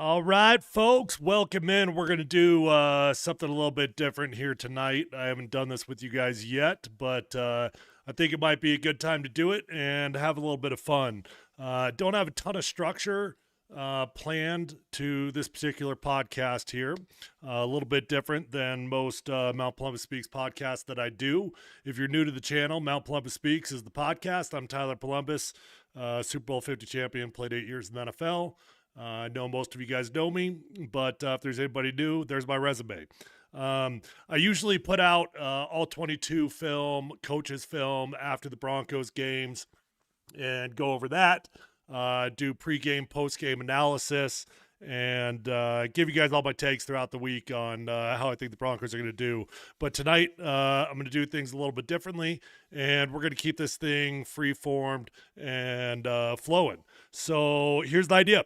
All right, folks, welcome in. We're going to do something a little bit different here tonight. I haven't done this with you guys yet, but I think it might be a good time to do it and have a little bit of fun. Don't have a ton of structure planned to this particular podcast here. A little bit different than most Mount Polumbus Speaks podcasts that I do. If you're new to the channel, Mount Polumbus Speaks is the podcast. I'm Tyler Polumbus, Super Bowl 50 champion, played 8 years in the NFL. I know most of you guys know me, but if there's anybody new, there's my resume. I usually put out all 22 film, coaches film after the Broncos games and go over that, do pregame, postgame analysis, and give you guys all my takes throughout the week on how I think the Broncos are going to do. But tonight, I'm going to do things a little bit differently, and we're going to keep this thing free-formed and flowing. So here's the idea.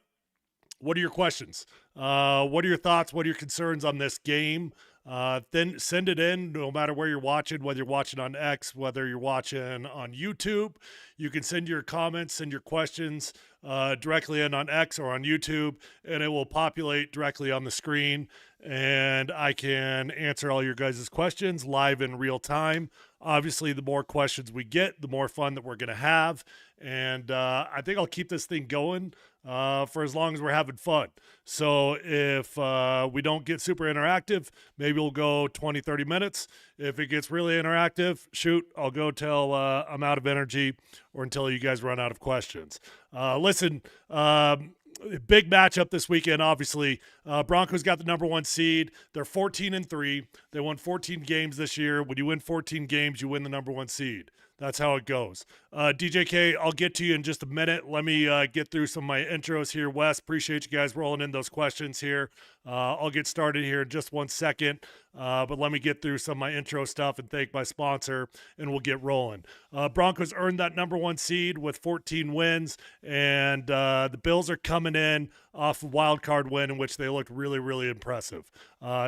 What are your questions? What are your thoughts? What are your concerns on this game? Then send it in no matter where you're watching, whether you're watching on X, whether you're watching on YouTube. You can send your comments, send your questions directly in on X or on YouTube, and it will populate directly on the screen, and I can answer all your guys' questions live in real time. Obviously, the more questions we get, the more fun that we're going to have, and I think I'll keep this thing going for as long as we're having fun. So if we don't get super interactive, maybe we'll go 20, 30 minutes. If it gets really interactive, shoot, I'll go till I'm out of energy or until you guys run out of questions. Listen, big matchup this weekend, obviously. Broncos got the number 1 seed. They're 14-3. They won 14 games this year. When you win 14 games, you win the number 1 seed. That's how it goes. DJK, I'll get to you in just a minute. Let me get through some of my intros here. Wes, appreciate you guys rolling in those questions here. I'll get started here in just 1 second, but let me get through some of my intro stuff and thank my sponsor, and we'll get rolling. Broncos earned that number 1 seed with 14 wins, and the Bills are coming in off a wild card win in which they looked really, really impressive.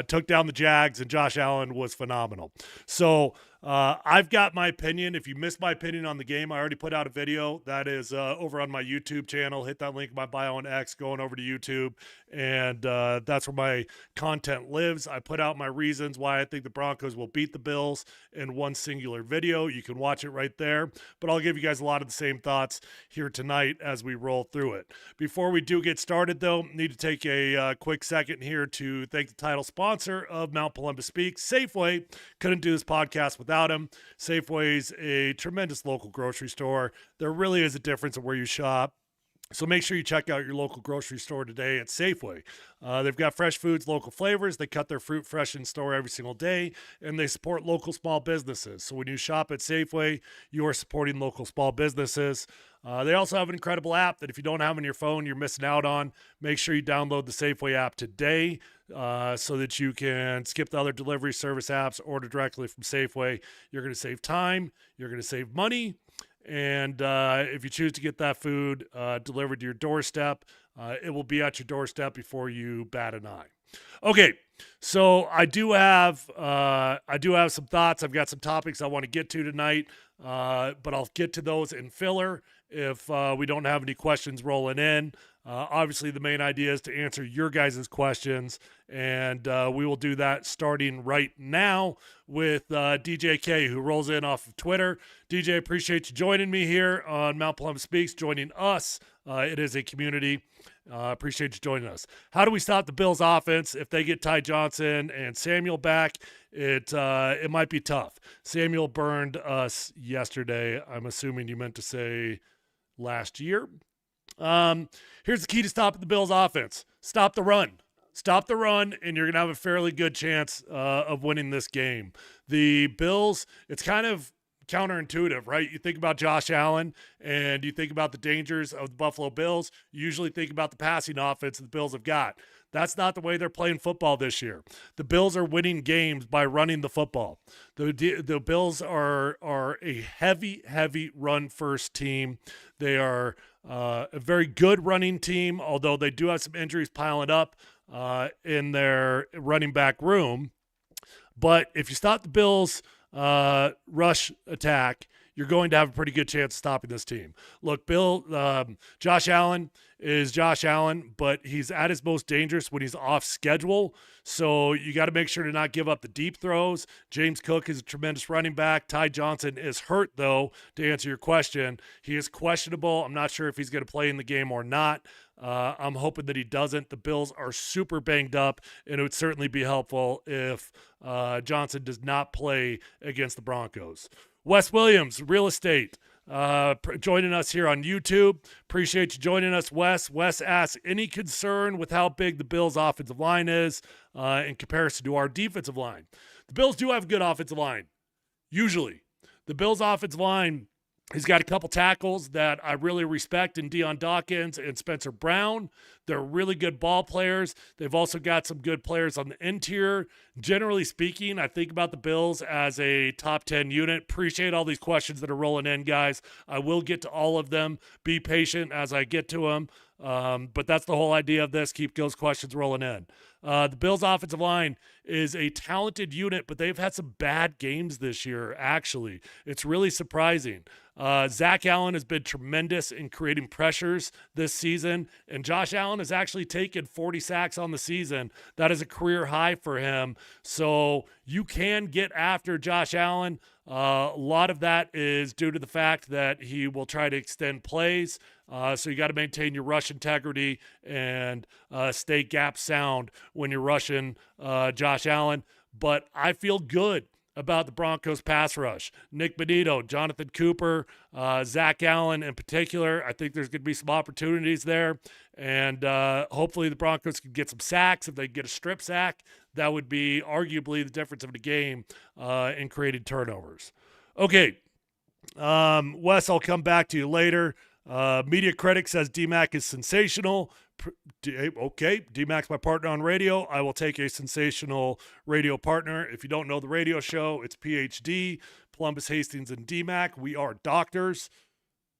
Took down the Jags, and Josh Allen was phenomenal. So I've got my opinion. If you missed my opinion on the game, I already put out a video that is over on my YouTube channel. Hit that link in my bio on X, going over to YouTube, and that's where my content lives. I put out my reasons why I think the Broncos will beat the Bills in one singular video. You can watch it right there, but I'll give you guys a lot of the same thoughts here tonight as we roll through it. Before we do get started, though, need to take a quick second here to thank the title sponsor of Mount Polumbus Speaks, Safeway. Couldn't do this podcast without him. Safeway's a tremendous local grocery store. There really is a difference in where you shop. So make sure you check out your local grocery store today at Safeway. They've got fresh foods, local flavors. They cut their fruit fresh in store every single day, and they support local small businesses. So when you shop at Safeway, you are supporting local small businesses. They also have an incredible app that if you don't have on your phone, you're missing out on. Make sure you download the Safeway app today so that you can skip the other delivery service apps, order directly from Safeway. You're going to save time. You're going to save money. And if you choose to get that food delivered to your doorstep, it will be at your doorstep before you bat an eye. Okay, so I do have some thoughts. I've got some topics I want to get to tonight, but I'll get to those in filler if we don't have any questions rolling in. Obviously, the main idea is to answer your guys' questions, and we will do that starting right now with DJ K, who rolls in off of Twitter. DJ, appreciate you joining me here on Mount Polumbus Speaks, joining us. It is a community. Appreciate you joining us. How do we stop the Bills' offense if they get Ty Johnson and Samuel back? It might be tough. Samuel burned us yesterday. I'm assuming you meant to say last year. Here's the key to stopping the Bills' offense. Stop the run. Stop the run, and you're going to have a fairly good chance of winning this game. The Bills, it's kind of counterintuitive, right? You think about Josh Allen and you think about the dangers of the Buffalo Bills. You usually think about the passing offense the Bills have got. That's not the way they're playing football this year. The Bills are winning games by running the football. The Bills are a heavy run-first team. They are a very good running team, although they do have some injuries piling up in their running back room. But if you stop the Bills' rush attack, you're going to have a pretty good chance of stopping this team. Look, Josh Allen is Josh Allen, but he's at his most dangerous when he's off schedule. So you got to make sure to not give up the deep throws. James Cook is a tremendous running back. Ty Johnson is hurt, though, to answer your question. He is questionable. I'm not sure if he's going to play in the game or not. I'm hoping that he doesn't. The Bills are super banged up, and it would certainly be helpful if Johnson does not play against the Broncos. Wes Williams, real estate, joining us here on YouTube. Appreciate you joining us, Wes. Wes asks, any concern with how big the Bills' offensive line is in comparison to our defensive line? The Bills do have a good offensive line, usually. The Bills' offensive line, he's got a couple tackles that I really respect in Deion Dawkins and Spencer Brown. They're really good ball players. They've also got some good players on the interior. Generally speaking, I think about the Bills as a top 10 unit. Appreciate all these questions that are rolling in, guys. I will get to all of them. Be patient as I get to them. But that's the whole idea of this. Keep those questions rolling in. The Bills' offensive line is a talented unit, but they've had some bad games this year, actually. It's really surprising. Zach Allen has been tremendous in creating pressures this season, and Josh Allen has actually taken 40 sacks on the season. That is a career high for him. So you can get after Josh Allen. A lot of that is due to the fact that he will try to extend plays. So you got to maintain your rush integrity and stay gap sound when you're rushing Josh Allen. But I feel good about the Broncos pass rush. Nick Benito, Jonathan Cooper, Zach Allen in particular. I think there's going to be some opportunities there. And hopefully the Broncos can get some sacks. If they get a strip sack, that would be arguably the difference of the game in creating turnovers. Okay, Wes, I'll come back to you later. Media Critic says D-Mac is sensational. Okay, D-Mac's my partner on radio. I will take a sensational radio partner. If you don't know the radio show, it's PhD, Polumbus, Hastings, and D-Mac. We are doctors.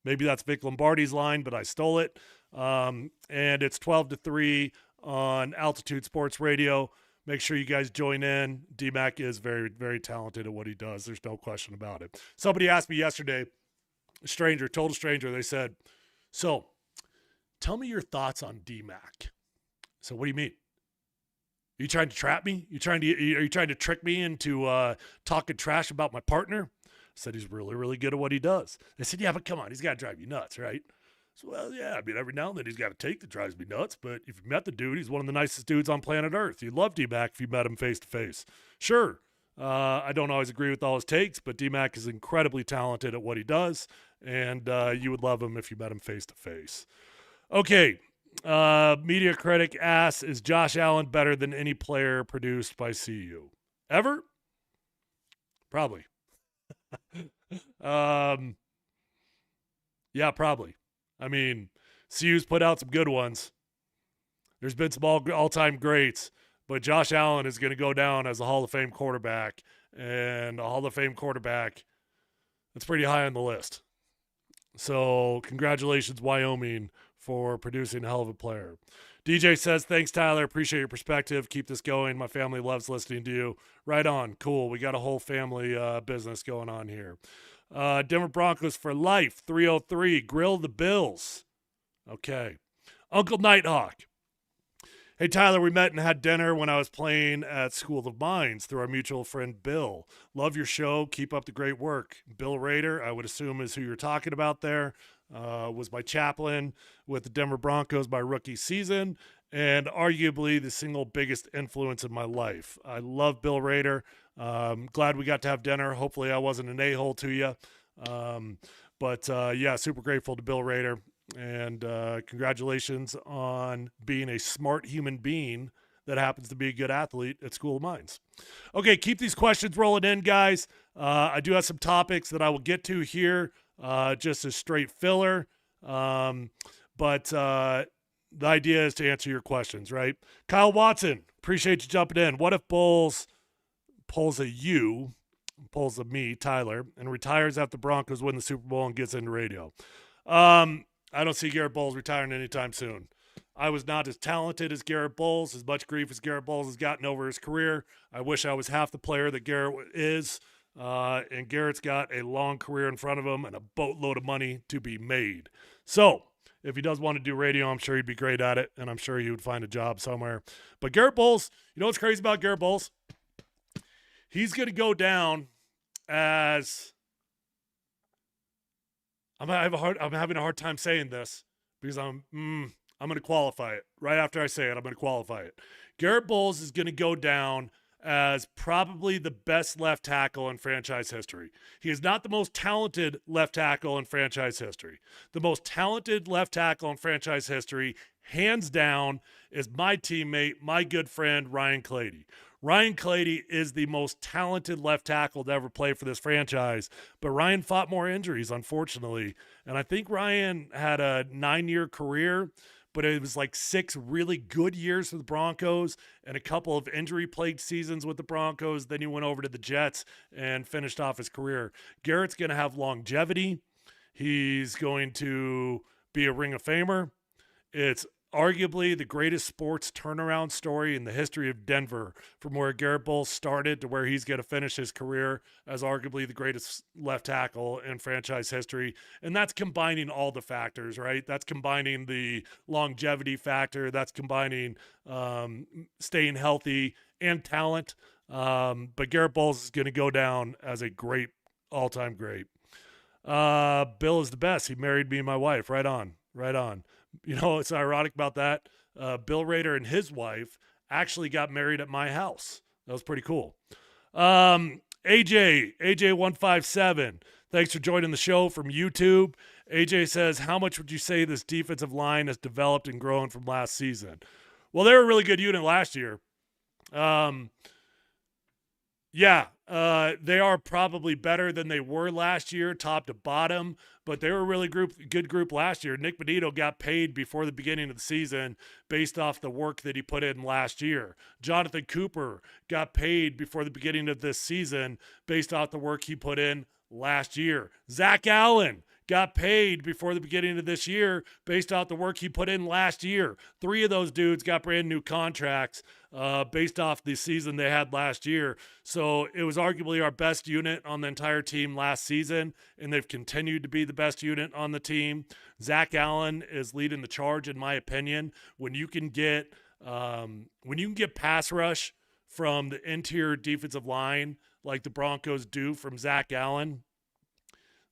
Maybe that's Vic Lombardi's line, but I stole it. And it's 12 to 3 on Altitude Sports Radio. Make sure you guys join in. D-Mac is very, very talented at what he does. There's no question about it. Somebody asked me yesterday, total stranger, they said, so tell me your thoughts on D-Mac. So what do you mean? Are you trying to trap me? Are you trying to trick me into talking trash about my partner? I said he's really, really good at what he does. They said, yeah, but come on, he's got to drive you nuts, right? So, well, yeah, I mean, every now and then he's got a take that drives me nuts, but if you met the dude, he's one of the nicest dudes on planet Earth. You'd love D-Mac if you met him face to face. Sure, I don't always agree with all his takes, but D-Mac is incredibly talented at what he does, and you would love him if you met him face to face. Okay, Media Critic asks, is Josh Allen better than any player produced by CU? Ever? Probably. Yeah, probably. I mean, CU's put out some good ones. There's been some all-time greats, but Josh Allen is going to go down as a Hall of Fame quarterback, and a Hall of Fame quarterback, that's pretty high on the list. So congratulations, Wyoming, for producing a hell of a player. DJ says, thanks, Tyler. Appreciate your perspective. Keep this going. My family loves listening to you. Right on. Cool. We got a whole family business going on here. Denver Broncos for life, 303. Grill the Bills. Okay. Uncle Nighthawk. Hey, Tyler, we met and had dinner when I was playing at School of Mines through our mutual friend Bill. Love your show. Keep up the great work. Bill Rader, I would assume is who you're talking about there, was my chaplain with the Denver Broncos my rookie season, and arguably the single biggest influence in my life. I love Bill Rader. Glad we got to have dinner. Hopefully I wasn't an a-hole to you. But yeah, super grateful to Bill Rader. And congratulations on being a smart human being that happens to be a good athlete at School of Mines. Okay, keep these questions rolling in, guys. I do have some topics that I will get to here, just as straight filler. But the idea is to answer your questions, right? Kyle Watson, appreciate you jumping in. What if Bowles pulls a me, Tyler, and retires after the Broncos win the Super Bowl and gets into radio? I don't see Garrett Bowles retiring anytime soon. I was not as talented as Garrett Bowles, as much grief as Garrett Bowles has gotten over his career. I wish I was half the player that Garrett is. and Garrett's got a long career in front of him and a boatload of money to be made. So, if he does want to do radio, I'm sure he'd be great at it, and I'm sure he would find a job somewhere. But Garrett Bowles, you know what's crazy about Garrett Bowles? He's going to go down as I'm having a hard time saying this because I'm going to qualify it. Right after I say it, I'm going to qualify it. Garrett Bowles is going to go down as probably the best left tackle in franchise history. He is not the most talented left tackle in franchise history. The most talented left tackle in franchise history, hands down, is my teammate, my good friend, Ryan Clady. Ryan Clady is the most talented left tackle to ever play for this franchise, but Ryan fought more injuries, unfortunately. And I think Ryan had a 9-year career, but it was like 6 really good years for the Broncos and a couple of injury-plagued seasons with the Broncos. Then he went over to the Jets and finished off his career. Garrett's going to have longevity. He's going to be a Ring of Famer. It's arguably the greatest sports turnaround story in the history of Denver, from where Garrett Bowles started to where he's going to finish his career as arguably the greatest left tackle in franchise history. And that's combining all the factors, right? That's combining the longevity factor. That's combining staying healthy and talent. But Garrett Bowles is going to go down as a great, all-time great. Bill is the best. He married me and my wife. Right on. Right on. You know, it's ironic about that. Bill Rader and his wife actually got married at my house. That was pretty cool. AJ157, thanks for joining the show from YouTube. AJ says, how much would you say this defensive line has developed and grown from last season? Well, they were a really good unit last year. They are probably better than they were last year, top to bottom, but they were a really good group last year. Nick Benito got paid before the beginning of the season based off the work that he put in last year. Jonathan Cooper got paid before the beginning of this season based off the work he put in last year. Zach Allen got paid before the beginning of this year based off the work he put in last year. 3 of those dudes got brand new contracts based off the season they had last year. So it was arguably our best unit on the entire team last season, and they've continued to be the best unit on the team. Zach Allen is leading the charge, in my opinion. When you can get pass rush from the interior defensive line like the Broncos do from Zach Allen,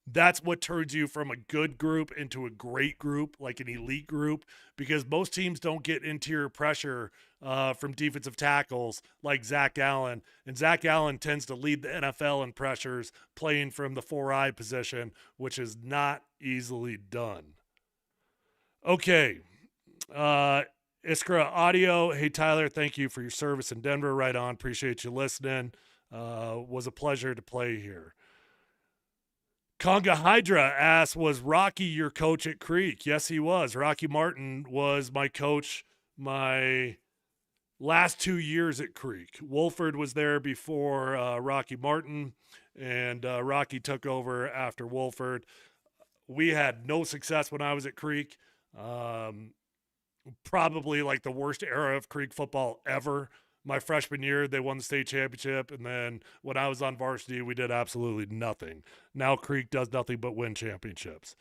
that's what turns you from a good group into a great group, like an elite group, because most teams don't get interior pressure from defensive tackles like Zach Allen. And Zach Allen tends to lead the NFL in pressures playing from the 4-eye position, which is not easily done. Okay. Iskra Audio. Hey, Tyler, thank you for your service in Denver. Right on. Appreciate you listening. Was a pleasure to play here. Conga Hydra asks, was Rocky your coach at Creek? Yes, he was. Rocky Martin was my coach my last 2 years at Creek. Wolford was there before Rocky Martin, and Rocky took over after Wolford. We had no success when I was at Creek. Probably like the worst era of Creek football ever. My freshman year, they won the state championship, and then when I was on varsity, we did absolutely nothing. Now Creek does nothing but win championships.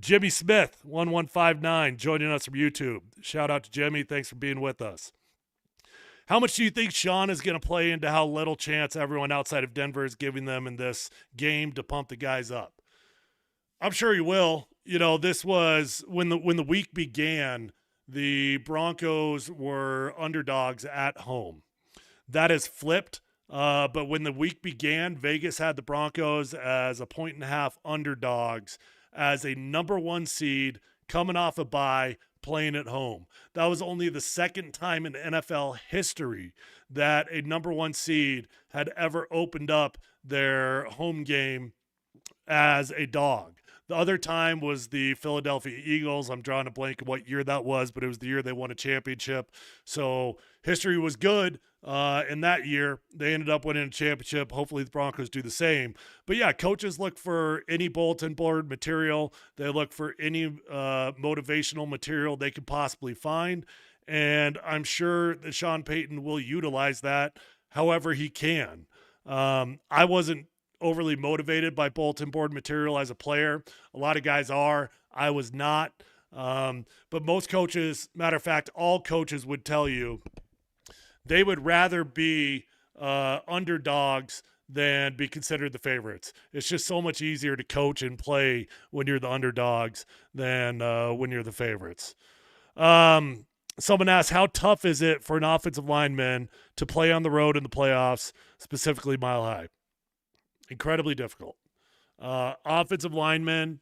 Jimmy Smith, 1159, joining us from YouTube. Shout out to Jimmy. Thanks for being with us. How much do you think Sean is going to play into how little chance everyone outside of Denver is giving them in this game to pump the guys up? I'm sure he will. You know, this was when the week began, the Broncos were underdogs at home. That has flipped, but when the week began, Vegas had the Broncos as a 1.5 underdogs as a number 1 seed coming off a bye, playing at home. That was only the second time in NFL history that a number 1 seed had ever opened up their home game as a dog. The other time was the Philadelphia Eagles. I'm drawing a blank of what year that was, but it was the year they won a championship. So history was good in that year. They ended up winning a championship. Hopefully the Broncos do the same. But yeah, coaches look for any bulletin board material. They look for any motivational material they could possibly find. And I'm sure that Sean Payton will utilize that however he can. I wasn't overly motivated by bulletin board material as a player. A lot of guys are. I was not. But most coaches, matter of fact, all coaches would tell you they would rather be underdogs than be considered the favorites. It's just so much easier to coach and play when you're the underdogs than when you're the favorites. Someone asked, how tough is it for an offensive lineman to play on the road in the playoffs, specifically Mile High? Incredibly difficult. Offensive linemen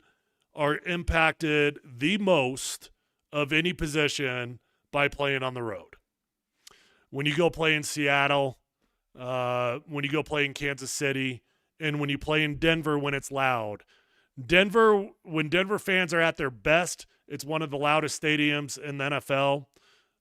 are impacted the most of any position by playing on the road. When you go play in Seattle, when you go play in Kansas City, and when you play in Denver when it's loud. When Denver fans are at their best, it's one of the loudest stadiums in the NFL.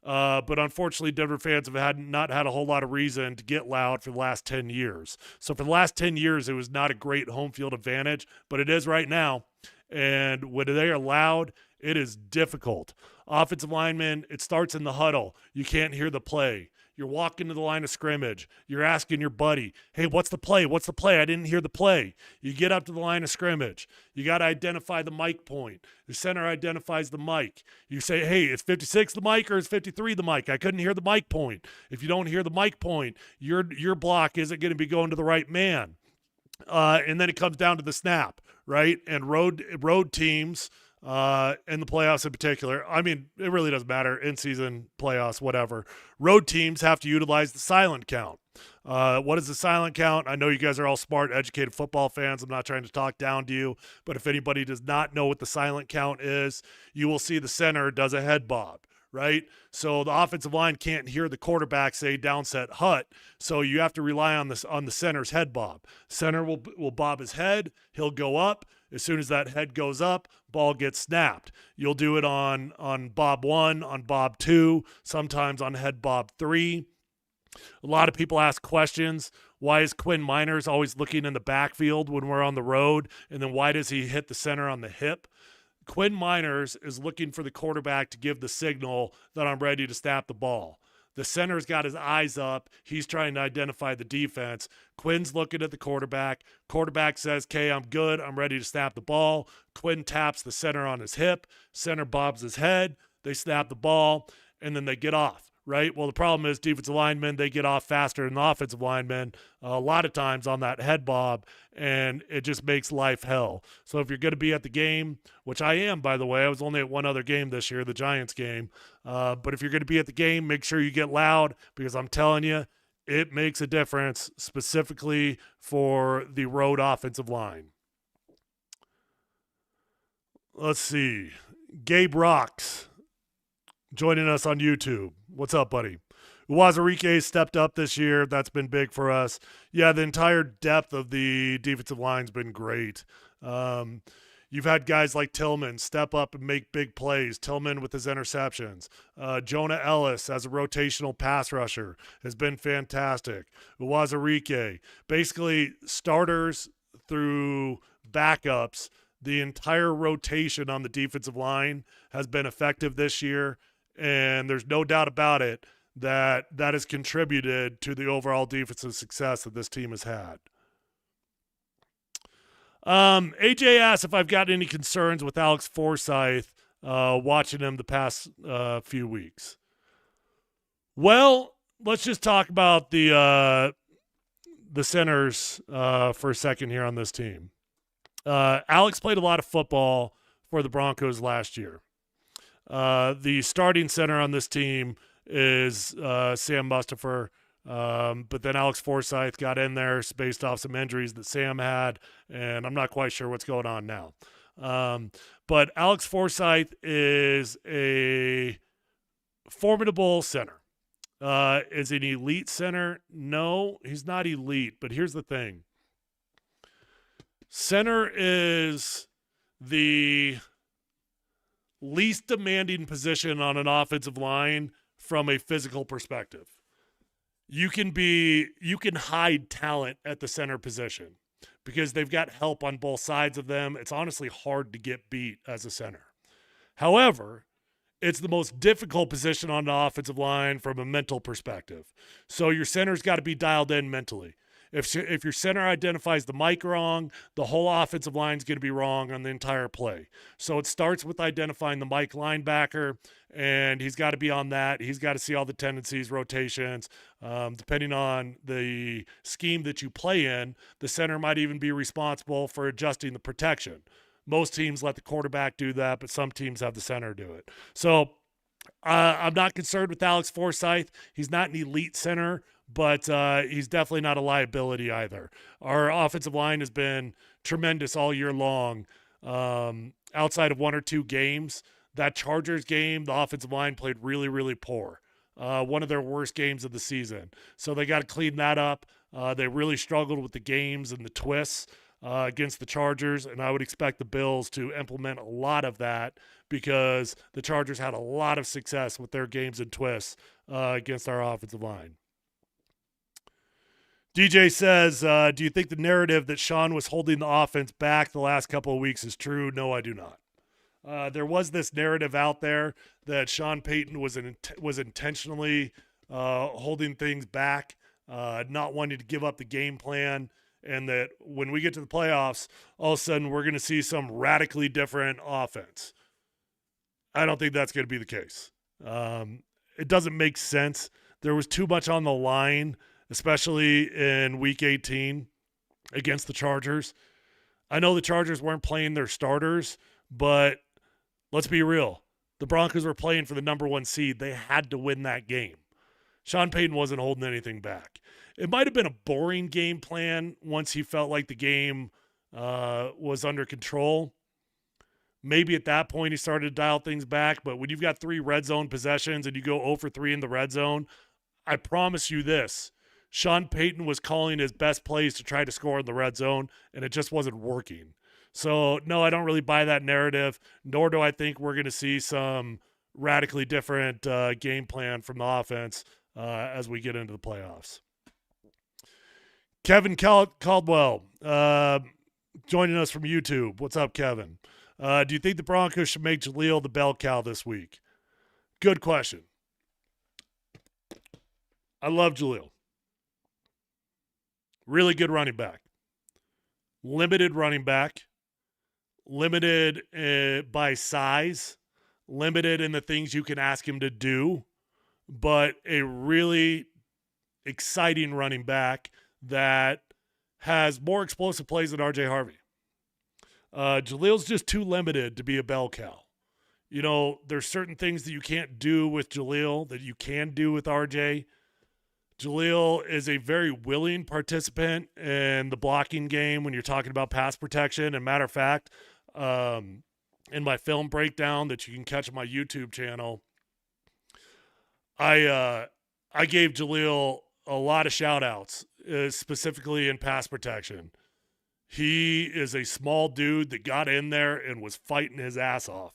But unfortunately, Denver fans have not had a whole lot of reason to get loud for the last 10 years. So for the last 10 years, it was not a great home field advantage, but it is right now. And when they are loud, it is difficult. Offensive linemen, it starts in the huddle. You can't hear the play. You're walking to the line of scrimmage. You're asking your buddy, hey, what's the play? What's the play? I didn't hear the play. You get up to the line of scrimmage. You got to identify the mic point. The center identifies the mic. You say, hey, is 56 the mic or is 53 the mic? I couldn't hear the mic point. If you don't hear the mic point, your block isn't going to be going to the right man. And then it comes down to the snap, right? And road teams in the playoffs in particular, I mean, it really doesn't matter, in-season, playoffs, whatever. Road teams have to utilize the silent count. What is the silent count? I know you guys are all smart, educated football fans. I'm not trying to talk down to you, but if anybody does not know what the silent count is, you will see the center does a head bob, right? So the offensive line can't hear the quarterback say downset hut, so you have to rely on the center's head bob. Center will bob his head, he'll go up. As soon as that head goes up, ball gets snapped. You'll do it on bob 1, on bob 2, sometimes on head bob 3. A lot of people ask questions. Why is Quinn Miners always looking in the backfield when we're on the road? And then why does he hit the center on the hip? Quinn Miners is looking for the quarterback to give the signal that I'm ready to snap the ball. The center's got his eyes up. He's trying to identify the defense. Quinn's looking at the quarterback. Quarterback says, okay, I'm good. I'm ready to snap the ball. Quinn taps the center on his hip. Center bobs his head. They snap the ball, and then they get off, right? Well, the problem is defensive linemen, they get off faster than the offensive linemen a lot of times on that head bob, and it just makes life hell. So if you're going to be at the game, which I am, by the way, I was only at one other game this year, the Giants game, but if you're going to be at the game, make sure you get loud, because I'm telling you, it makes a difference, specifically for the road offensive line. Let's see. Gabe Rocks joining us on YouTube. What's up, buddy? Uwazurike stepped up this year. That's been big for us. Yeah, the entire depth of the defensive line's been great. You've had guys like Tillman step up and make big plays. Tillman with his interceptions. Jonah Ellis as a rotational pass rusher has been fantastic. Uwazurike. Basically, starters through backups, the entire rotation on the defensive line has been effective this year, and there's no doubt about it that has contributed to the overall defensive success that this team has had. AJ asked if I've got any concerns with Alex Forsyth watching him the past few weeks. Well, let's just talk about the centers for a second here on this team. Alex played a lot of football for the Broncos last year. The starting center on this team is Sam Mustipher, but then Alex Forsyth got in there based off some injuries that Sam had, and I'm not quite sure what's going on now. But Alex Forsyth is a formidable center. Is an elite center? No, he's not elite, but here's the thing. Center is the least demanding position on an offensive line from a physical perspective. You can hide talent at the center position because they've got help on both sides of them. It's honestly hard to get beat as a center. However, it's the most difficult position on the offensive line from a mental perspective. So your center's got to be dialed in mentally. If your center identifies the mic wrong, the whole offensive line is going to be wrong on the entire play. So it starts with identifying the mic linebacker, and he's got to be on that. He's got to see all the tendencies, rotations. Depending on the scheme that you play in, the center might even be responsible for adjusting the protection. Most teams let the quarterback do that, but some teams have the center do it. So I'm not concerned with Alex Forsyth. He's not an elite center, but he's definitely not a liability either. Our offensive line has been tremendous all year long. Outside of one or two games, that Chargers game, the offensive line played really, really poor. One of their worst games of the season. So they got to clean that up. They really struggled with the games and the twists against the Chargers, and I would expect the Bills to implement a lot of that because the Chargers had a lot of success with their games and twists against our offensive line. DJ says, do you think the narrative that Sean was holding the offense back the last couple of weeks is true? No, I do not. There was this narrative out there that Sean Payton was intentionally holding things back, not wanting to give up the game plan, and that when we get to the playoffs, all of a sudden we're going to see some radically different offense. I don't think that's going to be the case. It doesn't make sense. There was too much on the line, especially in Week 18 against the Chargers. I know the Chargers weren't playing their starters, but let's be real. The Broncos were playing for the number 1 seed. They had to win that game. Sean Payton wasn't holding anything back. It might have been a boring game plan once he felt like the game was under control. Maybe at that point he started to dial things back, but when you've got 3 red zone possessions and you go 0 for 3 in the red zone, I promise you this, Sean Payton was calling his best plays to try to score in the red zone, and it just wasn't working. So, no, I don't really buy that narrative, nor do I think we're going to see some radically different game plan from the offense as we get into the playoffs. Kevin Caldwell joining us from YouTube. What's up, Kevin? Do you think the Broncos should make Jaleel the bell cow this week? Good question. I love Jaleel. Really good running back. Limited running back. Limited by size. Limited in the things you can ask him to do. But a really exciting running back that has more explosive plays than R.J. Harvey. Jaleel's just too limited to be a bell cow. You know, there's certain things that you can't do with Jaleel that you can do with R.J. Jaleel is a very willing participant in the blocking game when you're talking about pass protection. And matter of fact, in my film breakdown that you can catch on my YouTube channel, I gave Jaleel a lot of shout-outs, specifically in pass protection. He is a small dude that got in there and was fighting his ass off.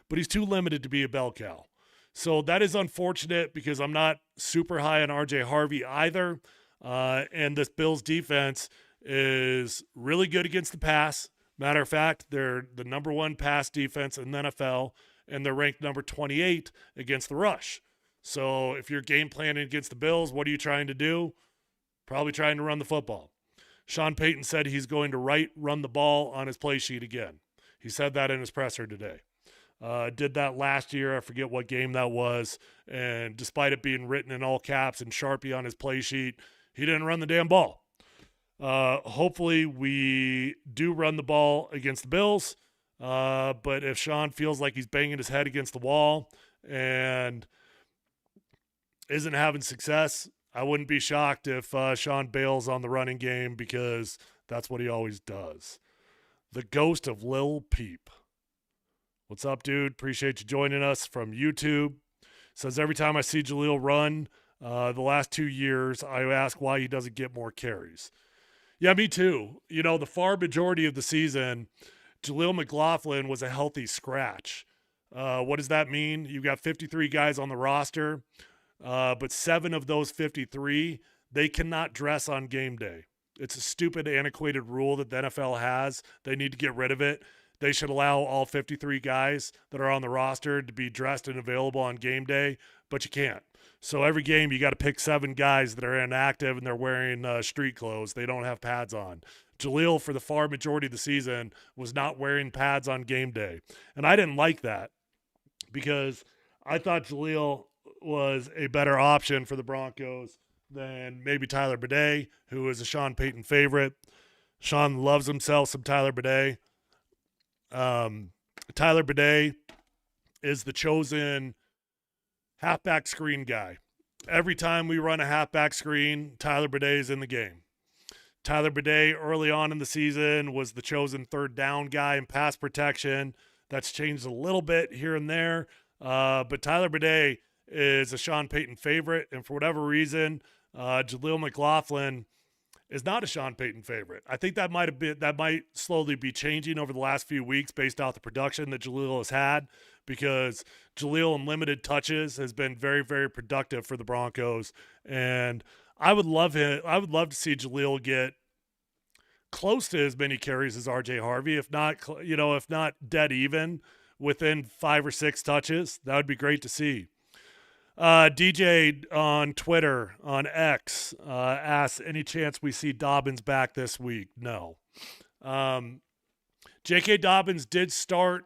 But he's too limited to be a bell cow. So that is unfortunate because I'm not super high on R.J. Harvey either. And this Bills defense is really good against the pass. Matter of fact, they're the number 1 pass defense in the NFL, and they're ranked number 28 against the rush. So if you're game planning against the Bills, what are you trying to do? Probably trying to run the football. Sean Payton said he's going to run the ball on his play sheet again. He said that in his presser today. Did that last year. I forget what game that was. And despite it being written in all caps and Sharpie on his play sheet, he didn't run the damn ball. Hopefully we do run the ball against the Bills. But if Sean feels like he's banging his head against the wall and isn't having success, I wouldn't be shocked if Sean bails on the running game because that's what he always does. The ghost of Lil Peep. What's up, dude? Appreciate you joining us from YouTube. Says every time I see Jaleel run the last 2 years, I ask why he doesn't get more carries. Yeah, me too. You know, the far majority of the season, Jaleel McLaughlin was a healthy scratch. What does that mean? You've got 53 guys on the roster. But 7 of those 53, they cannot dress on game day. It's a stupid, antiquated rule that the NFL has. They need to get rid of it. They should allow all 53 guys that are on the roster to be dressed and available on game day, but you can't. So every game you got to pick 7 guys that are inactive and they're wearing street clothes. They don't have pads on. Jaleel, for the far majority of the season, was not wearing pads on game day. And I didn't like that because I thought Jaleel was a better option for the Broncos than maybe Tyler Bidet, who is a Sean Payton favorite. Sean loves himself some Tyler Bidet. Tyler Bidet is the chosen halfback screen guy. Every time we run a halfback screen, Tyler Bidet is in the game. Tyler Bidet early on in the season was the chosen third down guy in pass protection. That's changed a little bit here and there. But Tyler Bidet is a Sean Payton favorite. And for whatever reason, Jaleel McLaughlin is not a Sean Payton favorite. I think that might slowly be changing over the last few weeks based off the production that Jaleel has had, because Jaleel in limited touches has been very, very productive for the Broncos. And I would love to see Jaleel get close to as many carries as RJ Harvey, if not dead even, within 5 or 6 touches. That would be great to see. DJ on Twitter, on X, asks, any chance we see Dobbins back this week? No. J.K. Dobbins did start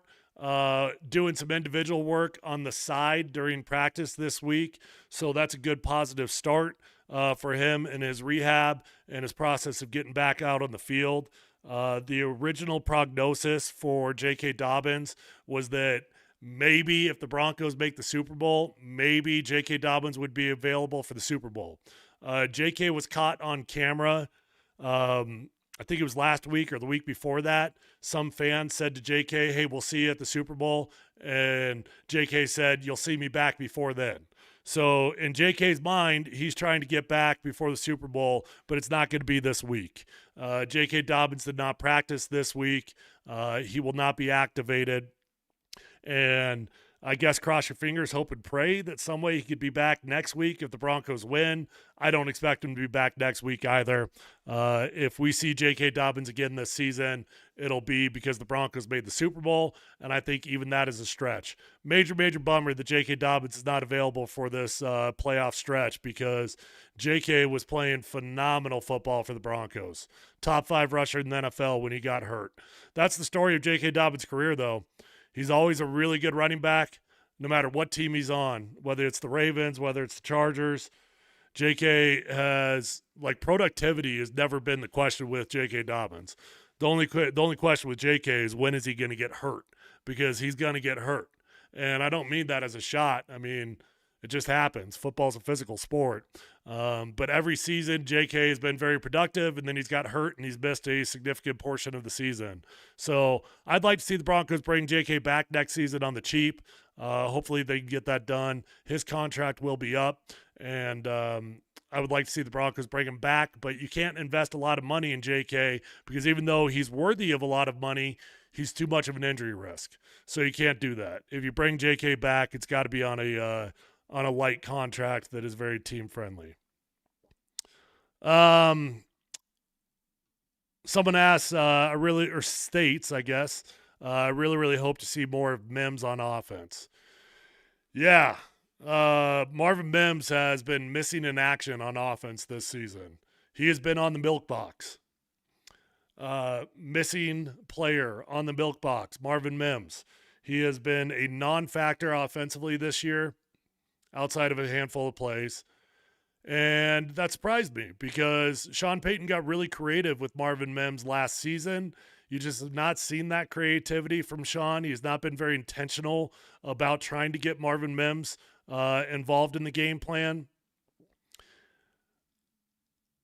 doing some individual work on the side during practice this week, so that's a good positive start for him in his rehab and his process of getting back out on the field. The original prognosis for J.K. Dobbins was that maybe if the Broncos make the Super Bowl, maybe J.K. Dobbins would be available for the Super Bowl. J.K. was caught on camera. I think it was last week or the week before that. Some fan said to J.K., hey, we'll see you at the Super Bowl. And J.K. said, you'll see me back before then. So in J.K.'s mind, he's trying to get back before the Super Bowl, but it's not going to be this week. J.K. Dobbins did not practice this week. He will not be activated. And I guess cross your fingers, hope and pray that some way he could be back next week if the Broncos win. I don't expect him to be back next week either. If we see J.K. Dobbins again this season, it'll be because the Broncos made the Super Bowl, and I think even that is a stretch. Major, major bummer that J.K. Dobbins is not available for this playoff stretch, because J.K. was playing phenomenal football for the Broncos. Top 5 rusher in the NFL when he got hurt. That's the story of J.K. Dobbins' career, though. He's always a really good running back, no matter what team he's on, whether it's the Ravens, whether it's the Chargers. J.K. has, productivity has never been the question with J.K. Dobbins. The only question with J.K. is, when is he going to get hurt? Because he's going to get hurt. And I don't mean that as a shot. I mean, it just happens. Football's a physical sport. But every season, J.K. has been very productive, and then he's got hurt, and he's missed a significant portion of the season. So I'd like to see the Broncos bring J.K. back next season on the cheap. Hopefully they can get that done. His contract will be up, and I would like to see the Broncos bring him back. But you can't invest a lot of money in J.K. because even though he's worthy of a lot of money, he's too much of an injury risk. So you can't do that. If you bring J.K. back, it's got to be on a light contract that is very team friendly. Someone asks, states, I guess, I really hope to see more of Mims on offense. Yeah. Marvin Mims has been missing in action on offense this season. He has been on the milk box. Missing player on the milk box, Marvin Mims. He has been a non-factor offensively this year, outside of a handful of plays. And that surprised me because Sean Payton got really creative with Marvin Mims last season. You just have not seen that creativity from Sean. He has not been very intentional about trying to get Marvin Mims involved in the game plan.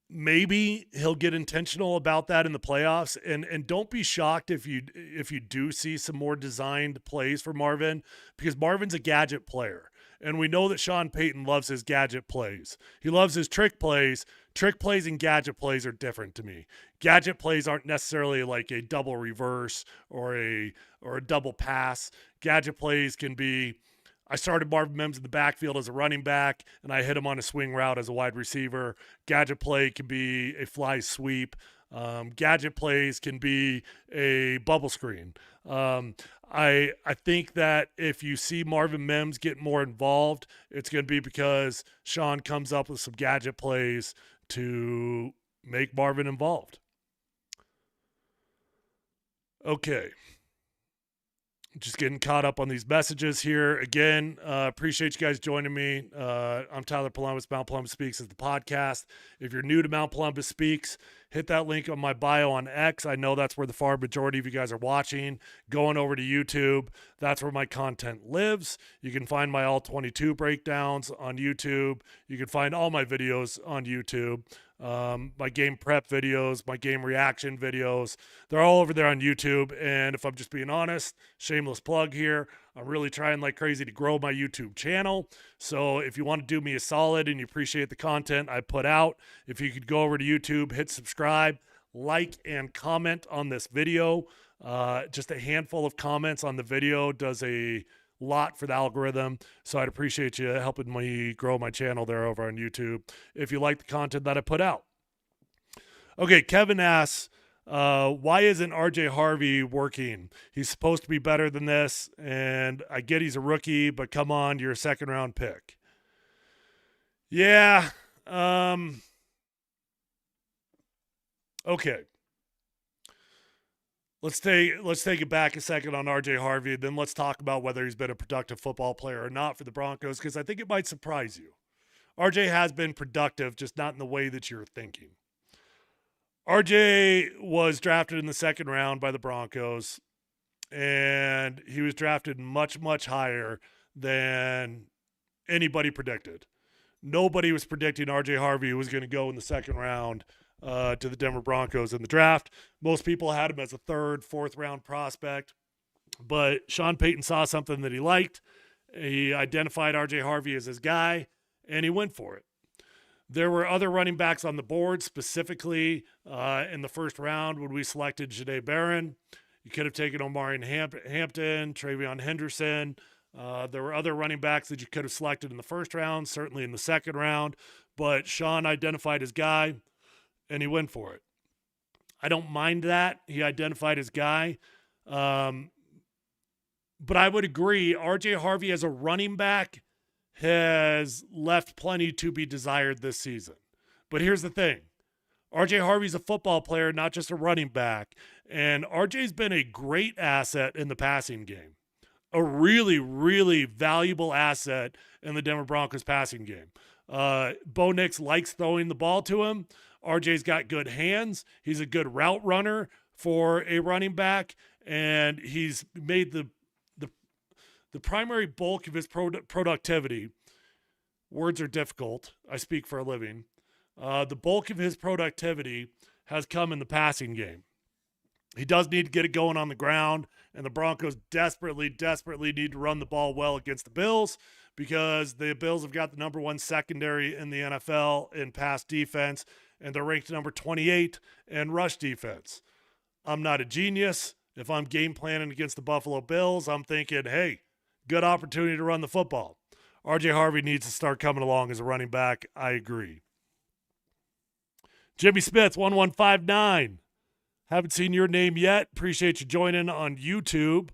Maybe he'll get intentional about that in the playoffs, and don't be shocked if you do see some more designed plays for Marvin, because Marvin's a gadget player. And we know that Sean Payton loves his gadget plays. He loves his trick plays. Trick plays and gadget plays are different to me. Gadget plays aren't necessarily like a double reverse or a double pass. Gadget plays can be, I started Marvin Mims in the backfield as a running back, and I hit him on a swing route as a wide receiver. Gadget play can be a fly sweep. Gadget plays can be a bubble screen. I think that if you see Marvin Mims get more involved, it's going to be because Sean comes up with some gadget plays to make Marvin involved. Okay. Just getting caught up on these messages here. Again, appreciate you guys joining me. I'm Tyler Polumbus. Mount Polumbus Speaks is the podcast. If you're new to Mount Polumbus Speaks, hit that link on my bio on X. I know that's where the far majority of you guys are watching. Going over to YouTube, that's where my content lives. You can find my all 22 breakdowns on YouTube. You can find all my videos on YouTube. My game prep videos, my game reaction videos, they're all over there on YouTube. And if I'm just being honest, shameless plug here, I'm really trying like crazy to grow my YouTube channel. So if you want to do me a solid and you appreciate the content I put out, if you could go over to YouTube, hit subscribe, like, and comment on this video. Just a handful of comments on the video does a lot for the algorithm, so I'd appreciate you helping me grow my channel there over on YouTube if you like the content that I put out. Okay, Kevin asks, why isn't RJ Harvey working? He's supposed to be better than this, and I get he's a rookie, but come on, you're a second-round pick. Yeah, okay. Let's take it back a second on RJ Harvey, then let's talk about whether he's been a productive football player or not for the Broncos, because I think it might surprise you. RJ has been productive, just not in the way that you're thinking. RJ was drafted in the second round by the Broncos, and he was drafted much, much higher than anybody predicted. Nobody was predicting RJ Harvey was going to go in the second round to the Denver Broncos in the draft. Most people had him as a third, fourth round prospect, but Sean Payton saw something that he liked. He identified RJ Harvey as his guy, and he went for it. There were other running backs on the board, specifically in the first round when we selected Jahdae Barron. You could have taken Omarion Hampton, Travion Henderson. There were other running backs that you could have selected in the first round, certainly in the second round, but Sean identified his guy, and he went for it. I don't mind that. He identified his guy. But I would agree, RJ Harvey as a running back has left plenty to be desired this season. But here's the thing. RJ Harvey's a football player, not just a running back. And RJ's been a great asset in the passing game. A really, really valuable asset in the Denver Broncos passing game. Bo Nix likes throwing the ball to him. RJ's got good hands. He's a good route runner for a running back, and he's made the primary bulk of his productivity. Words are difficult. I speak for a living. The bulk of his productivity has come in the passing game. He does need to get it going on the ground, and the Broncos desperately, desperately need to run the ball well against the Bills because the Bills have got the number one secondary in the NFL in pass defense, and they're ranked number 28 in rush defense. I'm not a genius. If I'm game planning against the Buffalo Bills, I'm thinking, hey, good opportunity to run the football. RJ Harvey needs to start coming along as a running back. I agree. Jimmy Smith, 1159. Haven't seen your name yet. Appreciate you joining on YouTube.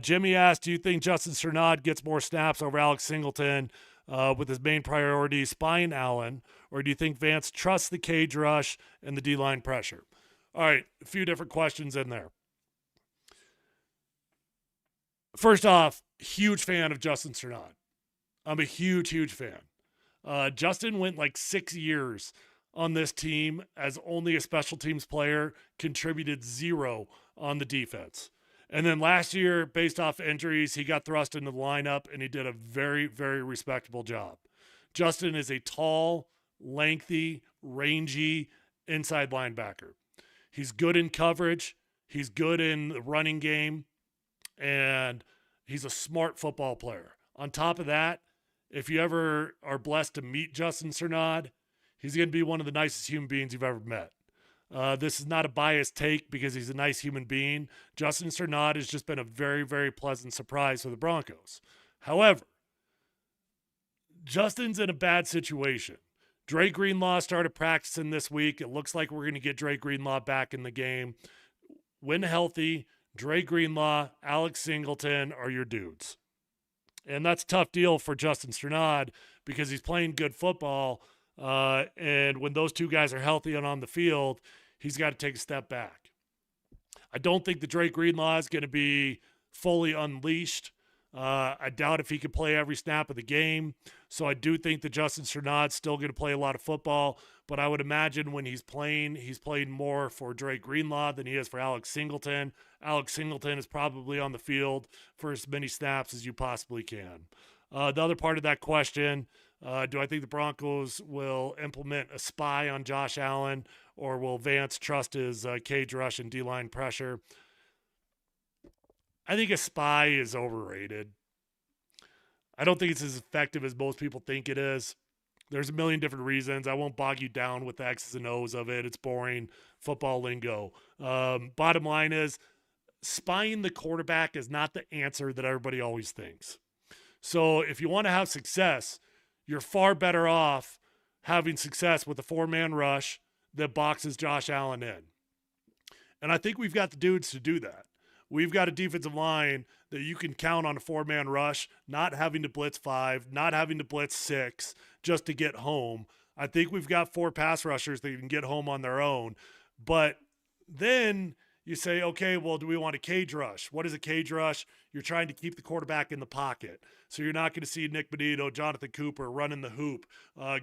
Jimmy asked, do you think Justin Surtain gets more snaps over Alex Singleton with his main priority spying Allen? Or do you think Vance trusts the cage rush and the D-line pressure? All right, a few different questions in there. First off, huge fan of Justin Surtain. I'm a huge, huge fan. Justin went like 6 years on this team as only a special teams player, contributed zero on the defense. And then last year, based off injuries, he got thrust into the lineup, and he did a very, very respectable job. Justin is a tall, lengthy, rangy inside linebacker. He's good in coverage. He's good in the running game. And he's a smart football player. On top of that, if you ever are blessed to meet Justin Surtain, he's going to be one of the nicest human beings you've ever met. This is not a biased take because he's a nice human being. Justin Surtain has just been a very, very pleasant surprise for the Broncos. However, Justin's in a bad situation. Dre Greenlaw started practicing this week. It looks like we're going to get Dre Greenlaw back in the game. When healthy, Dre Greenlaw, Alex Singleton are your dudes. And that's a tough deal for Justin Strnad because he's playing good football. And when those two guys are healthy and on the field, he's got to take a step back. I don't think the Dre Greenlaw is going to be fully unleashed. I doubt if he can play every snap of the game. So I do think that Justin Strnad's still going to play a lot of football. But I would imagine when he's playing more for Dre Greenlaw than he is for Alex Singleton. Alex Singleton is probably on the field for as many snaps as you possibly can. The other part of that question, do I think the Broncos will implement a spy on Josh Allen, or will Vance trust his cage rush and D-line pressure? I think a spy is overrated. I don't think it's as effective as most people think it is. There's a million different reasons. I won't bog you down with the X's and O's of it. It's boring football lingo. Bottom line is, spying the quarterback is not the answer that everybody always thinks. So if you want to have success, you're far better off having success with a four-man rush that boxes Josh Allen in. And I think we've got the dudes to do that. We've got a defensive line that you can count on a four-man rush, not having to blitz 5, not having to blitz 6 just to get home. I think we've got 4 pass rushers that can get home on their own. But then you say, okay, well, do we want a cage rush? What is a cage rush? You're trying to keep the quarterback in the pocket. So you're not going to see Nick Benito, Jonathan Cooper running the hoop,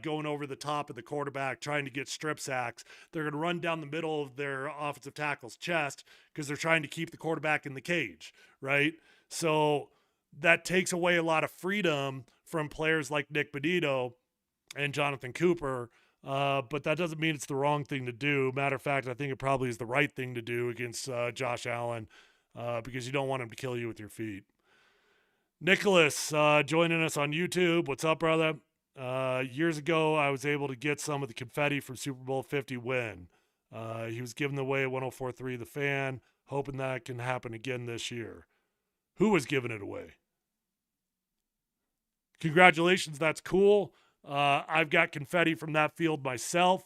going over the top of the quarterback, trying to get strip sacks. They're going to run down the middle of their offensive tackle's chest because they're trying to keep the quarterback in the cage, right? So that takes away a lot of freedom from players like Nick Benito and Jonathan Cooper. But that doesn't mean it's the wrong thing to do. Matter of fact, I think it probably is the right thing to do against Josh Allen because you don't want him to kill you with your feet. Nicholas joining us on YouTube. What's up, brother? Years ago, I was able to get some of the confetti from Super Bowl 50 win. He was giving away at 104.3 The Fan, hoping that can happen again this year. Who was giving it away? Congratulations, that's cool. I've got confetti from that field myself.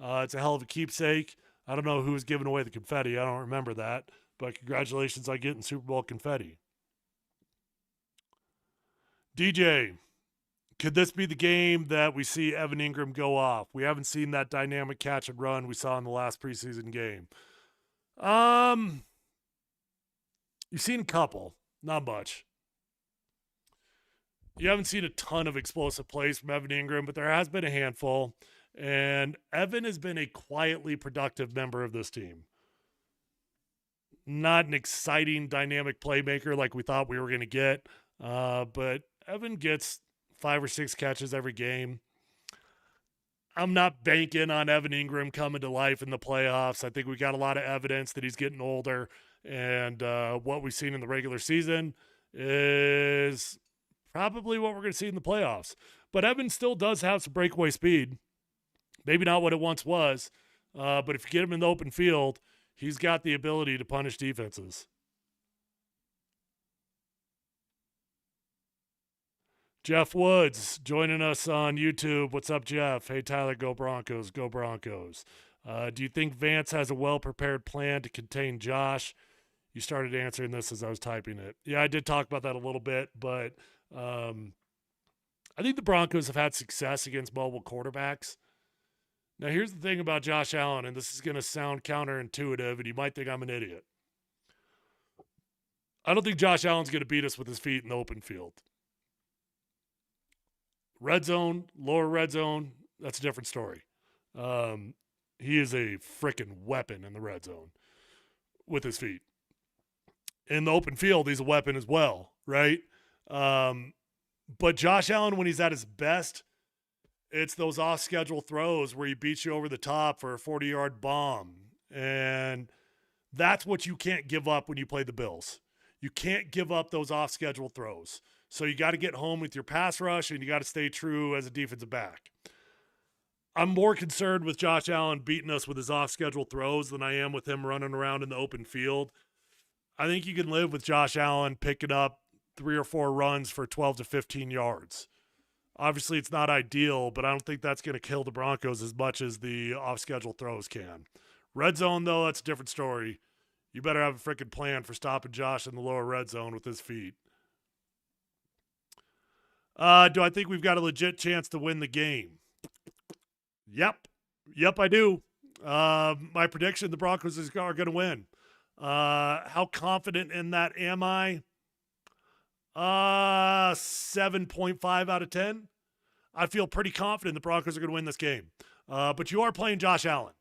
It's a hell of a keepsake. I don't know who was giving away the confetti. I don't remember that. But congratulations on getting Super Bowl confetti. DJ, could this be the game that we see Evan Ingram go off? We haven't seen that dynamic catch and run we saw in the last preseason game. You've seen a couple, not much. You haven't seen a ton of explosive plays from Evan Ingram, but there has been a handful. And Evan has been a quietly productive member of this team. Not an exciting, dynamic playmaker like we thought we were going to get. But Evan gets 5 or 6 catches every game. I'm not banking on Evan Ingram coming to life in the playoffs. I think we got a lot of evidence that he's getting older. And what we've seen in the regular season is probably what we're going to see in the playoffs. But Evan still does have some breakaway speed. Maybe not what it once was, but if you get him in the open field, he's got the ability to punish defenses. Jeff Woods joining us on YouTube. What's up, Jeff? Hey, Tyler, go Broncos, go Broncos. Do you think Vance has a well-prepared plan to contain Josh? You started answering this as I was typing it. Yeah, I did talk about that a little bit, but I think the Broncos have had success against mobile quarterbacks. Now, here's the thing about Josh Allen, and this is going to sound counterintuitive, and you might think I'm an idiot. I don't think Josh Allen's going to beat us with his feet in the open field. Red zone, lower red zone, that's a different story. He is a freaking weapon in the red zone with his feet. In the open field, he's a weapon as well, right? But Josh Allen, when he's at his best, it's those off-schedule throws where he beats you over the top for a 40-yard bomb. And that's what you can't give up when you play the Bills. You can't give up those off-schedule throws. So you got to get home with your pass rush, and you got to stay true as a defensive back. I'm more concerned with Josh Allen beating us with his off-schedule throws than I am with him running around in the open field. I think you can live with Josh Allen picking up 3 or 4 runs for 12 to 15 yards. Obviously, it's not ideal, but I don't think that's going to kill the Broncos as much as the off-schedule throws can. Red zone, though, that's a different story. You better have a freaking plan for stopping Josh in the lower red zone with his feet. Do I think we've got a legit chance to win the game? Yep. Yep, I do. My prediction, the Broncos are going to win. How confident in that am I? 7.5 out of 10. I feel pretty confident the Broncos are going to win this game. But you are playing Josh Allen.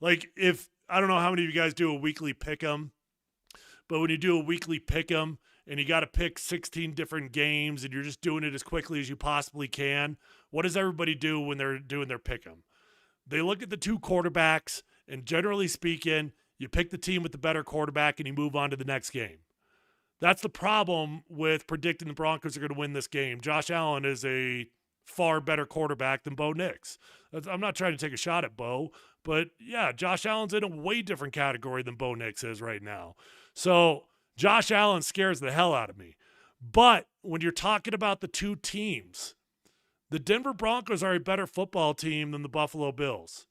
Like, if, I don't know how many of you guys do a weekly pick 'em, but when you do a weekly pick 'em and you got to pick 16 different games and you're just doing it as quickly as you possibly can, what does everybody do when they're doing their pick 'em? They look at the two quarterbacks, and generally speaking, you pick the team with the better quarterback and you move on to the next game. That's the problem with predicting the Broncos are going to win this game. Josh Allen is a far better quarterback than Bo Nix. I'm not trying to take a shot at Bo, but yeah, Josh Allen's in a way different category than Bo Nix is right now. So Josh Allen scares the hell out of me. But when you're talking about the two teams, the Denver Broncos are a better football team than the Buffalo Bills.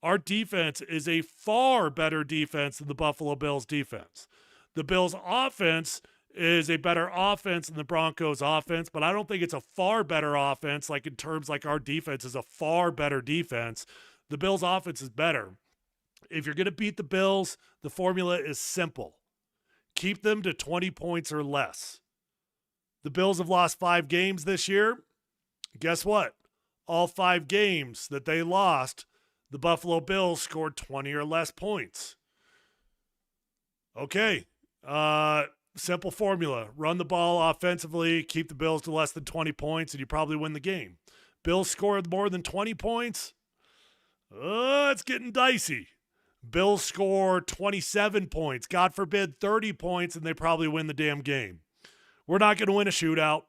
Our defense is a far better defense than the Buffalo Bills defense. The Bills offense is a better offense than the Broncos offense, but I don't think it's a far better offense, like in terms like our defense is a far better defense. The Bills offense is better. If you're going to beat the Bills, the formula is simple. Keep them to 20 points or less. The Bills have lost 5 games this year. Guess what? All 5 games that they lost, the Buffalo Bills scored 20 or less points. Okay. Simple formula. Run the ball offensively, keep the Bills to less than 20 points, and you probably win the game. Bills scored more than 20 points. It's getting dicey. Bills score 27 points. God forbid 30 points, and they probably win the damn game. We're not going to win a shootout.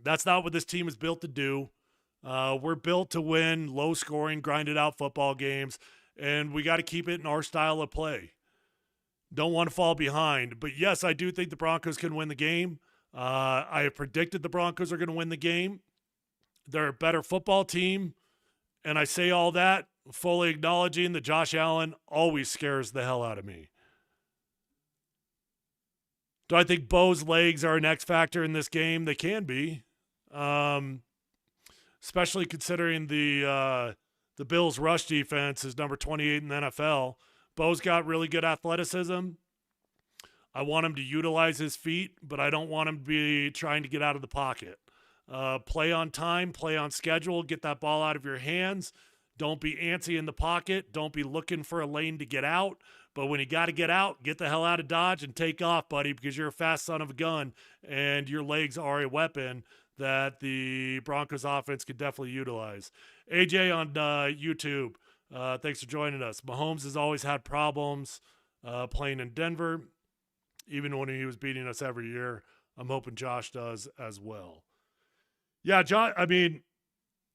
That's not what this team is built to do. We're built to win low-scoring, grinded-out football games, and we got to keep it in our style of play. Don't want to fall behind. But, yes, I do think the Broncos can win the game. I have predicted the Broncos are going to win the game. They're a better football team. And I say all that fully acknowledging that Josh Allen always scares the hell out of me. Do I think Bo's legs are an X factor in this game? They can be. Especially considering the Bills' rush defense is number 28 in the NFL. Bo's got really good athleticism. I want him to utilize his feet, but I don't want him to be trying to get out of the pocket. Play on time, play on schedule, get that ball out of your hands. Don't be antsy in the pocket. Don't be looking for a lane to get out. But when you got to get out, get the hell out of Dodge and take off, buddy, because you're a fast son of a gun and your legs are a weapon that the Broncos offense could definitely utilize. AJ on YouTube, thanks for joining us. Mahomes has always had problems playing in Denver, even when he was beating us every year. I'm hoping Josh does as well. Yeah, Josh, I mean,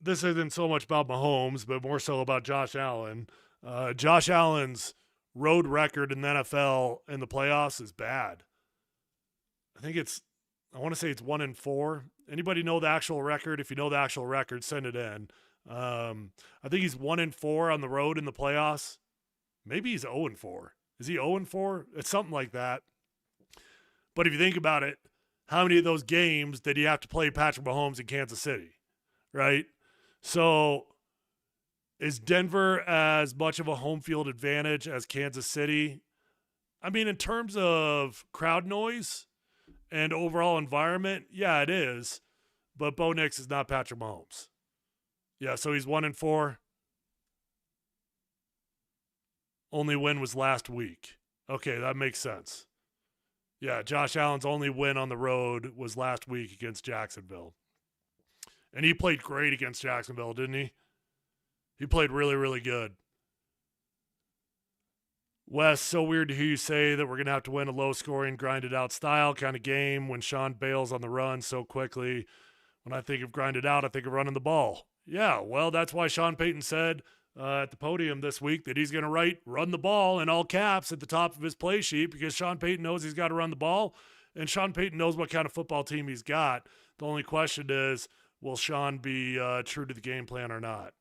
this isn't so much about Mahomes, but more so about Josh Allen. Josh Allen's road record in the NFL in the playoffs is bad. I want to say it's 1-4. Anybody know the actual record? If you know the actual record, send it in. I think he's 1-4 on the road in the playoffs. Maybe he's 0-4. Is he 0-4? It's something like that. But if you think about it, how many of those games did he have to play Patrick Mahomes in Kansas City, right? So is Denver as much of a home field advantage as Kansas City? I mean, in terms of crowd noise and overall environment, yeah, it is. But Bo Nix is not Patrick Mahomes. Yeah, so he's 1-4. Only win was last week. Okay, that makes sense. Yeah, Josh Allen's only win on the road was last week against Jacksonville. And he played great against Jacksonville, didn't he? He played really, really good. Wes, so weird to hear you say that we're going to have to win a low-scoring, grinded-out style kind of game when Sean bails on the run so quickly. When I think of grinded out, I think of running the ball. Yeah, well, that's why Sean Payton said at the podium this week that he's going to write run the ball in all caps at the top of his play sheet because Sean Payton knows he's got to run the ball, and Sean Payton knows what kind of football team he's got. The only question is, will Sean be true to the game plan or not?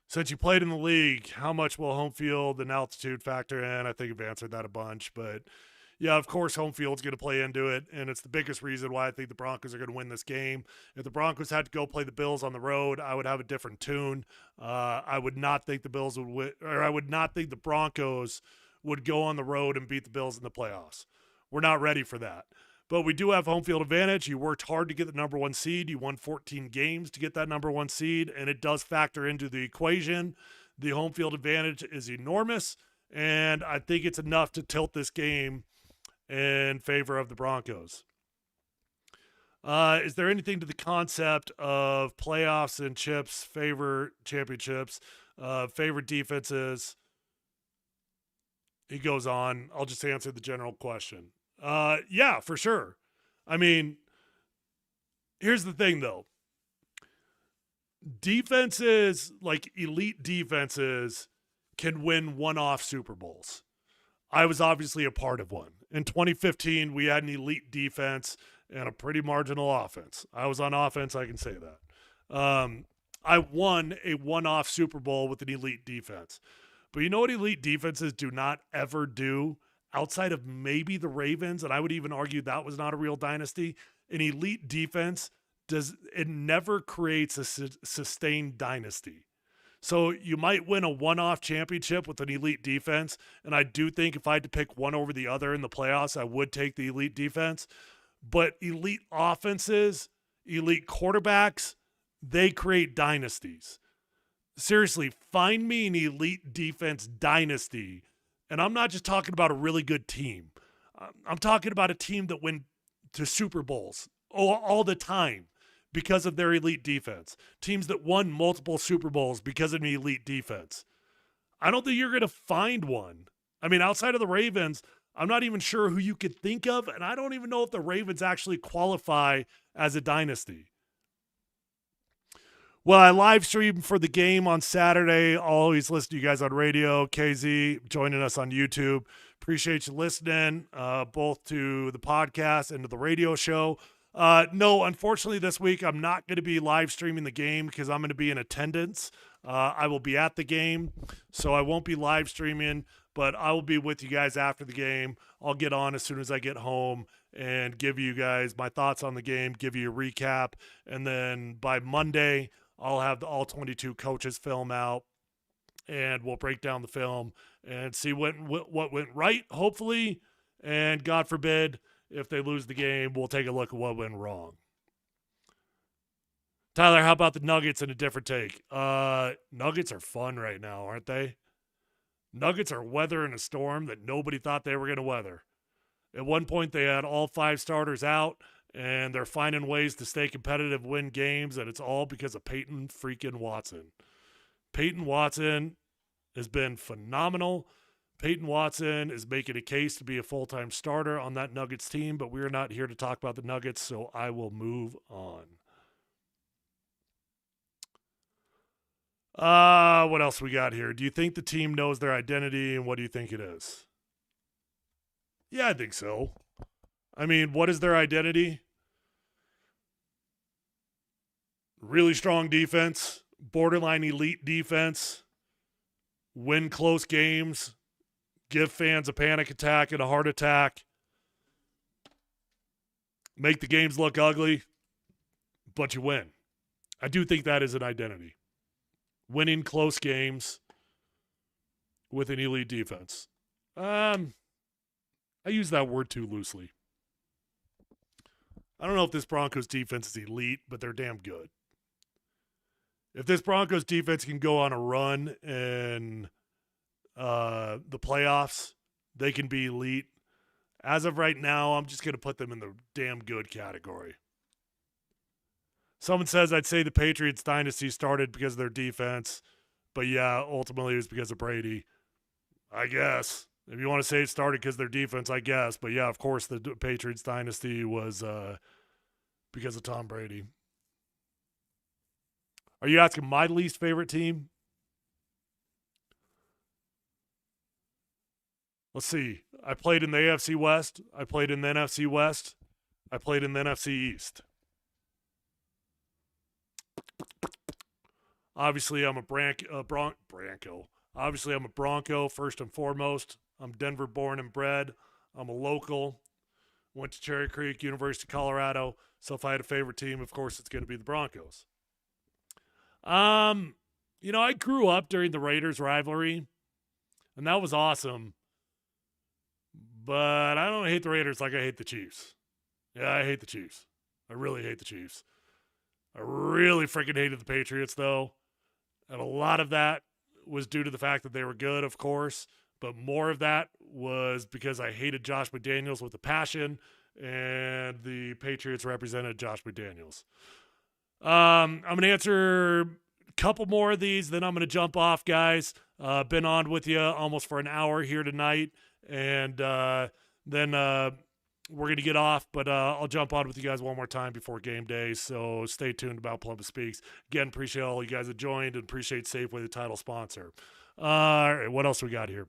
Since you played in the league, how much will home field and altitude factor in? I think I've answered that a bunch, but yeah, of course, home field's going to play into it, and it's the biggest reason why I think the Broncos are going to win this game. If the Broncos had to go play the Bills on the road, I would have a different tune. I would not think the Bills would win, or I would not think the Broncos would go on the road and beat the Bills in the playoffs. We're not ready for that. But we do have home field advantage. You worked hard to get the number one seed. You won 14 games to get that number one seed, and it does factor into the equation. The home field advantage is enormous, and I think it's enough to tilt this game in favor of the Broncos. Is there anything to the concept of playoffs and chips favor championships, favorite defenses? He goes on. I'll just answer the general question. Yeah, for sure. I mean, here's the thing, though. Defenses, like elite defenses, can win one-off Super Bowls. I was obviously a part of one. In 2015, we had an elite defense and a pretty marginal offense. I was on offense, I can say that. I won a one-off Super Bowl with an elite defense. But you know what elite defenses do not ever do outside of maybe the Ravens, and I would even argue that was not a real dynasty? An elite defense never creates a sustained dynasty. So you might win a one-off championship with an elite defense, and I do think if I had to pick one over the other in the playoffs, I would take the elite defense. But elite offenses, elite quarterbacks, they create dynasties. Seriously, find me an elite defense dynasty, and I'm not just talking about a really good team. I'm talking about a team that went to Super Bowls all the time because of their elite defense. Teams that won multiple Super Bowls because of an elite defense. I don't think you're going to find one. I mean, outside of the Ravens, I'm not even sure who you could think of, and I don't even know if the Ravens actually qualify as a dynasty. Well, I live streamed for the game on Saturday. I'll always listen to you guys on radio. KZ joining us on YouTube. Appreciate you listening, both to the podcast and to the radio show. No, unfortunately, this week I'm not going to be live streaming the game because I'm going to be in attendance. I will be at the game, so I won't be live streaming, but I will be with you guys after the game. I'll get on as soon as I get home and give you guys my thoughts on the game, give you a recap, and then by Monday, I'll have the all 22 coaches film out, and we'll break down the film and see what went right, hopefully, and God forbid, if they lose the game, we'll take a look at what went wrong. Tyler, how about the Nuggets in a different take? Nuggets are fun right now, aren't they? Nuggets are weathering a storm that nobody thought they were going to weather. At one point, they had all 5 starters out, and they're finding ways to stay competitive, win games, and it's all because of Payton freaking Watson. Payton Watson has been phenomenal. Payton Watson is making a case to be a full-time starter on that Nuggets team, but we're not here to talk about the Nuggets, so I will move on. What else we got here? Do you think the team knows their identity, and what do you think it is? Yeah, I think so. I mean, what is their identity? Really strong defense, borderline elite defense, win close games, give fans a panic attack and a heart attack, make the games look ugly, but you win. I do think that is an identity. Winning close games with an elite defense. I use that word too loosely. I don't know if this Broncos defense is elite, but they're damn good. If this Broncos defense can go on a run in the playoffs, they can be elite. As of right now, I'm just going to put them in the damn good category. Someone says I'd say the Patriots dynasty started because of their defense, but yeah, ultimately it was because of Brady. I guess. If you want to say it started because of their defense, I guess. But yeah, of course the Patriots dynasty was because of Tom Brady. Are you asking my least favorite team? Let's see. I played in the AFC West. I played in the NFC West. I played in the NFC East. Obviously, I'm a Bronco. Obviously, I'm a Bronco first and foremost. I'm Denver born and bred. I'm a local. Went to Cherry Creek, University of Colorado. So if I had a favorite team, of course, it's going to be the Broncos. Um, I grew up during the Raiders rivalry, and that was awesome. But I don't hate the Raiders like I hate the Chiefs. Yeah, I hate the Chiefs. I really hate the Chiefs. I really freaking hated the Patriots, though. And a lot of that was due to the fact that they were good, of course. But more of that was because I hated Josh McDaniels with a passion, and the Patriots represented Josh McDaniels. I'm going to answer a couple more of these, then I'm going to jump off, guys. Been on with you almost for an hour here tonight, and then we're going to get off, but I'll jump on with you guys one more time before game day, so stay tuned about Polumbus Speaks. Again, appreciate all you guys that joined, and appreciate Safeway, the title sponsor. All right, what else we got here?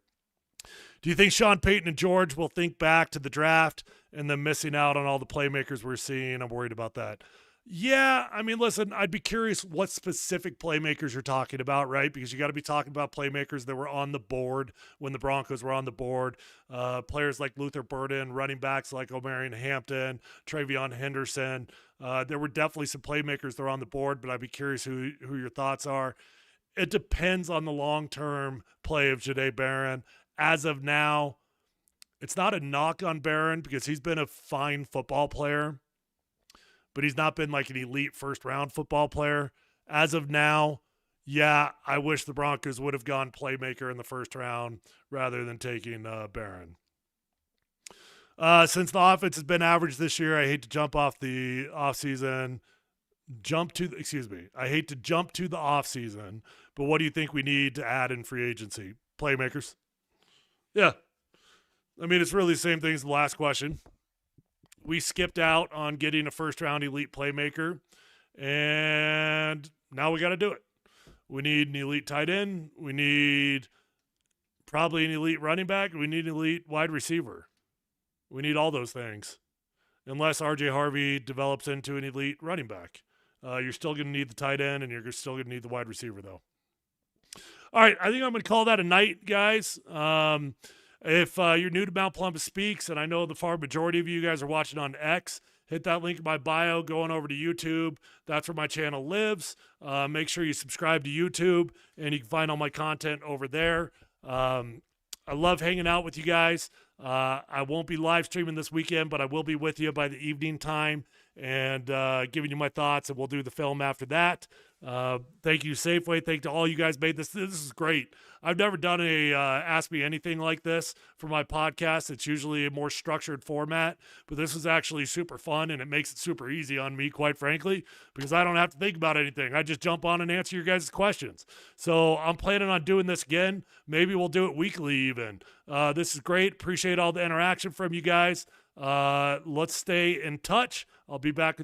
Do you think Sean Payton and George will think back to the draft and then missing out on all the playmakers we're seeing? I'm worried about that. Yeah, I mean, listen, I'd be curious what specific playmakers you're talking about, right? Because you got to be talking about playmakers that were on the board when the Broncos were on the board. Players like Luther Burden, running backs like Omarion Hampton, Travion Henderson. There were definitely some playmakers that are on the board, but I'd be curious who your thoughts are. It depends on the long-term play of Jahdae Barron. As of now, it's not a knock on Barron because he's been a fine football player, but he's not been like an elite first-round football player. As of now, yeah, I wish the Broncos would have gone playmaker in the first round rather than taking Barron. Since the offense has been average this year, I hate to jump off the offseason. I hate to jump to the offseason, but what do you think we need to add in free agency? Playmakers? Yeah. I mean, it's really the same thing as the last question. We skipped out on getting a first-round elite playmaker, and now we got to do it. We need an elite tight end. We need probably an elite running back. We need an elite wide receiver. We need all those things, unless R.J. Harvey develops into an elite running back. You're still going to need the tight end, and you're still going to need the wide receiver, though. All right, I think I'm going to call that a night, guys. If you're new to Mount Polumbus Speaks, and I know the far majority of you guys are watching on X, hit that link in my bio, going over to YouTube. That's where my channel lives. Make sure you subscribe to YouTube, and you can find all my content over there. I love hanging out with you guys. I won't be live streaming this weekend, but I will be with you by the evening time and giving you my thoughts, and we'll do the film after that. Thank you, Safeway. Thank you to all you guys made this. This is great. I've never done a Ask Me Anything like this for my podcast. It's usually a more structured format, but this is actually super fun, and it makes it super easy on me, quite frankly, because I don't have to think about anything. I just jump on and answer your guys' questions. So I'm planning on doing this again. Maybe we'll do it weekly even. This is great. Appreciate all the interaction from you guys. Let's stay in touch. I'll be back with you.